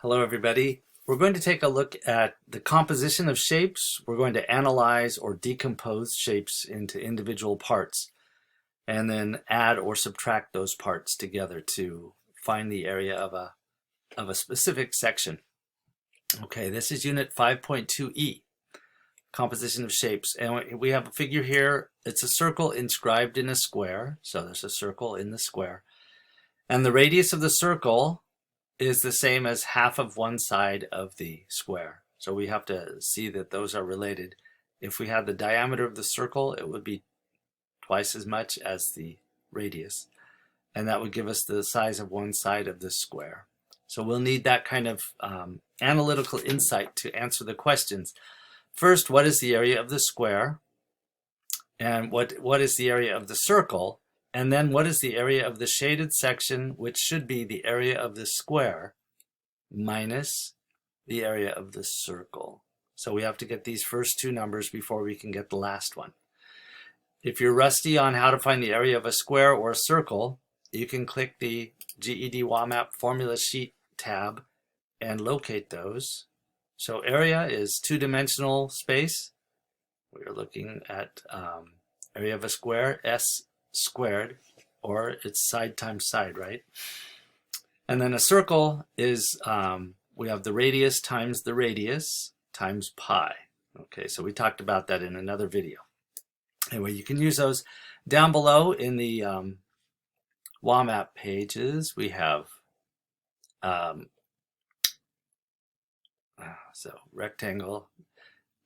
Hello everybody. We're going to take a look at the composition of shapes. We're going to analyze or decompose shapes into individual parts and then add or subtract those parts together to find the area of a specific section. Okay, this is unit 5.2e, composition of shapes. And we have a figure here. It's a circle inscribed in a square. So there's a circle in the square. And the radius of the circle is the same as half of one side of the square. So we have to see that those are related. If we had the diameter of the circle, it would be twice as much as the radius. And that would give us the size of one side of the square. So we'll need that kind of analytical insight to answer the questions. First, what is the area of the square? And what is the area of the circle? And then what is the area of the shaded section, which should be the area of the square minus the area of the circle. So we have to get these first two numbers before we can get the last one. If you're rusty on how to find the area of a square or a circle, you can click the GED WAMAP Formula Sheet tab and locate those. So area is two-dimensional space. We are looking at area of a square, S squared, or it's side times side, right? And then a circle is, we have the radius times pi. Okay, so we talked about that in another video. Anyway, you can use those. Down below in the WAMAP pages, we have so rectangle.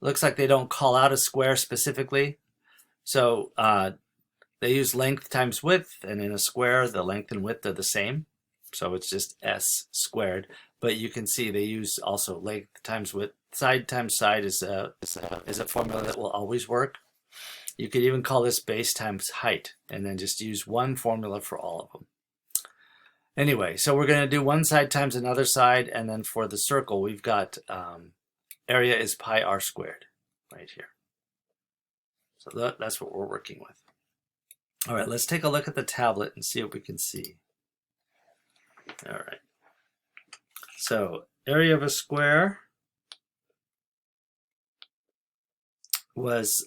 Looks like they don't call out a square specifically. So they use length times width, and in a square, the length and width are the same. So it's just S squared. But you can see they use also length times width. Side times side is a formula that will always work. You could even call this base times height, and then just use one formula for all of them. Anyway, so we're going to do one side times another side, and then for the circle, we've got area is pi r squared right here. So that's what we're working with. All right, let's take a look at the tablet and see what we can see. All right. So area of a square was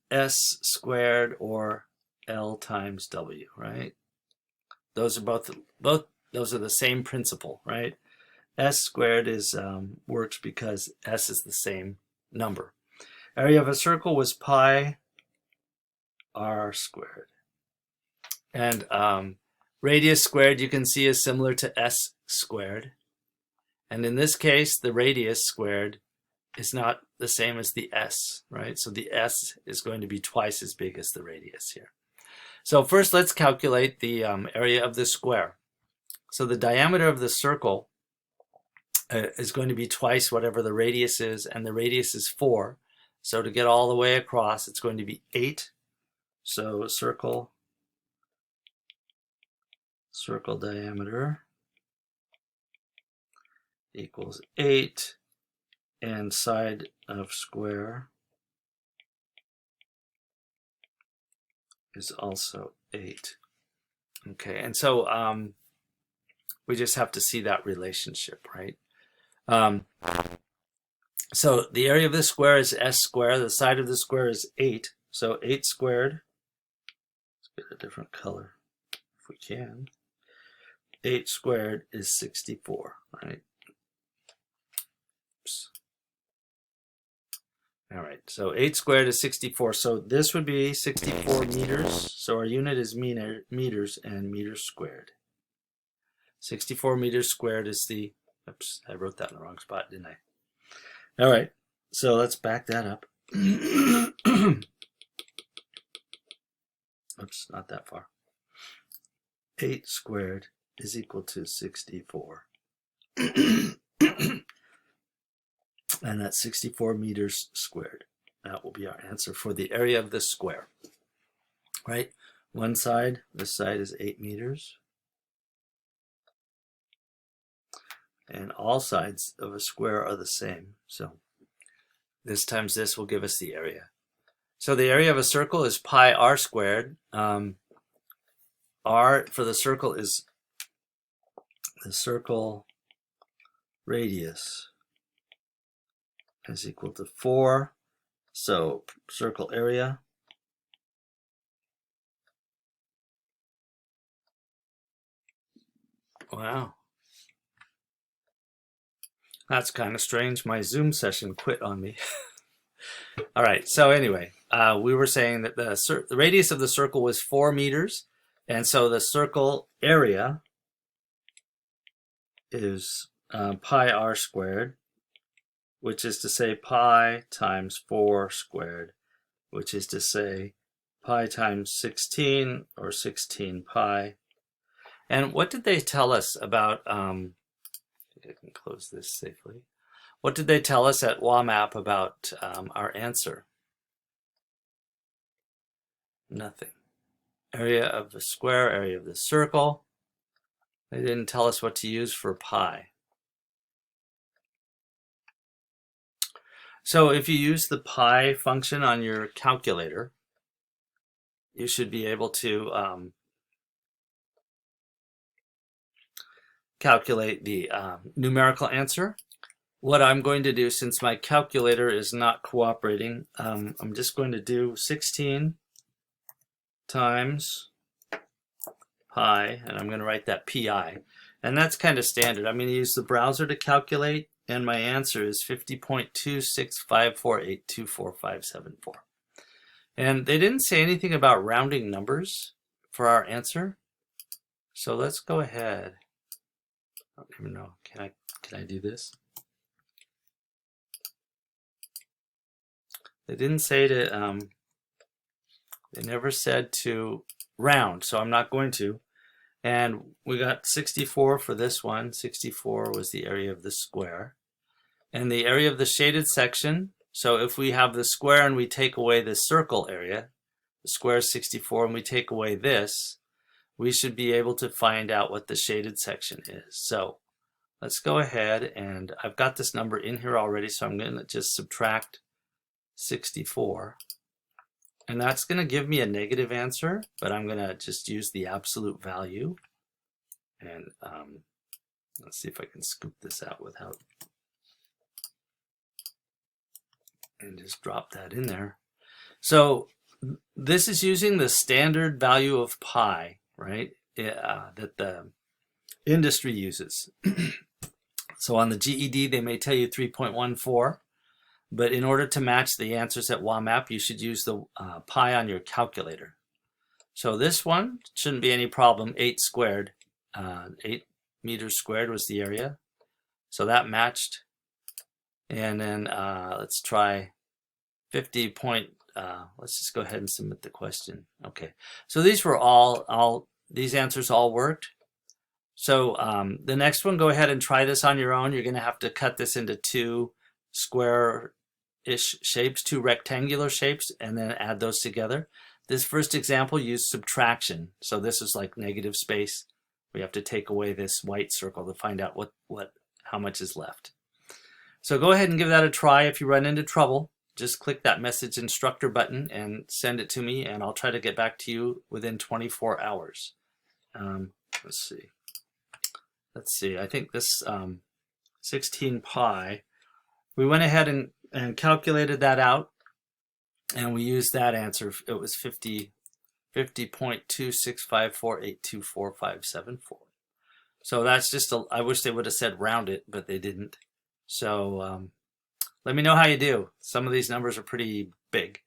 S squared or L times W, right? Those are both those are the same principle, right? S squared is works because S is the same number. Area of a circle was pi r squared. And radius squared, you can see, is similar to S squared. And in this case, the radius squared is not the same as the S, right? So the S is going to be twice as big as the radius here. So first, let's calculate the area of the square. So the diameter of the circle is going to be twice whatever the radius is, and the radius is 4. So to get all the way across, it's going to be 8. So circle diameter equals 8, and side of square is also 8. Okay, and so we just have to see that relationship, right? So the area of the square is S squared, the side of the square is 8, so 8 squared, let's get a different color if we can. 8 squared is 64, right? Oops. All right, so 8 squared is 64. So this would be 64 meters. So our unit is meters and meters squared. 64 meters squared is the, oops, I wrote that in the wrong spot, didn't I? All right, so let's back that up. Oops, not that far. 8 squared is equal to 64. And that's 64 meters squared. That will be our answer for the area of this square. Right? One side, this side is 8 meters. And all sides of a square are the same. So this times this will give us the area. So the area of a circle is pi r squared. R for the circle is the circle radius is equal to 4. So circle area wow, that's kind of strange. My Zoom session quit on me. All right, so anyway, we were saying that the radius of the circle was 4 meters, and so the circle area is pi r squared, which is to say pi times 4 squared, which is to say pi times 16, or 16 pi. And what did they tell us about, I think I can close this safely. What did they tell us at WAMAP about our answer? Nothing. Area of the square, area of the circle. They didn't tell us what to use for pi. So if you use the pi function on your calculator, you should be able to calculate the numerical answer. What I'm going to do, since my calculator is not cooperating, I'm just going to do 16 times pi, and I'm going to write that pi. And that's kind of standard. I'm going to use the browser to calculate, and my answer is 50.2654824.574. And they didn't say anything about rounding numbers for our answer. So let's go ahead. I don't even know. Can I do this? They didn't say to, they never said to round, so I'm not going to. And we got 64 for this one. 64 was the area of the square. And the area of the shaded section, so if we have the square and we take away the circle area, the square is 64 and we take away this, we should be able to find out what the shaded section is. So let's go ahead, and I've got this number in here already, so I'm going to just subtract 64. And that's going to give me a negative answer, but I'm going to just use the absolute value. And let's see if I can scoop this out without, and just drop that in there. So this is using the standard value of pi, right, that the industry uses. So on the GED, they may tell you 3.14. But in order to match the answers at WAMAP, you should use the pi on your calculator. So this one shouldn't be any problem. 8 squared, 8 meters squared was the area. So that matched. And then let's try 50 let's just go ahead and submit the question. Okay. So these were these answers all worked. So the next one, go ahead and try this on your own. You're going to have to cut this into 2 square-ish shapes, 2 rectangular shapes, and then add those together. This first example used subtraction. So this is like negative space. We have to take away this white circle to find out how much is left. So go ahead and give that a try. If you run into trouble, just click that message instructor button and send it to me, and I'll try to get back to you within 24 hours. Let's see. I think this 16 pi, we went ahead and calculated that out, and we used that answer. It was 50.2654824.574. So that's just I wish they would have said round it, but they didn't. So let me know how you do. Some of these numbers are pretty big.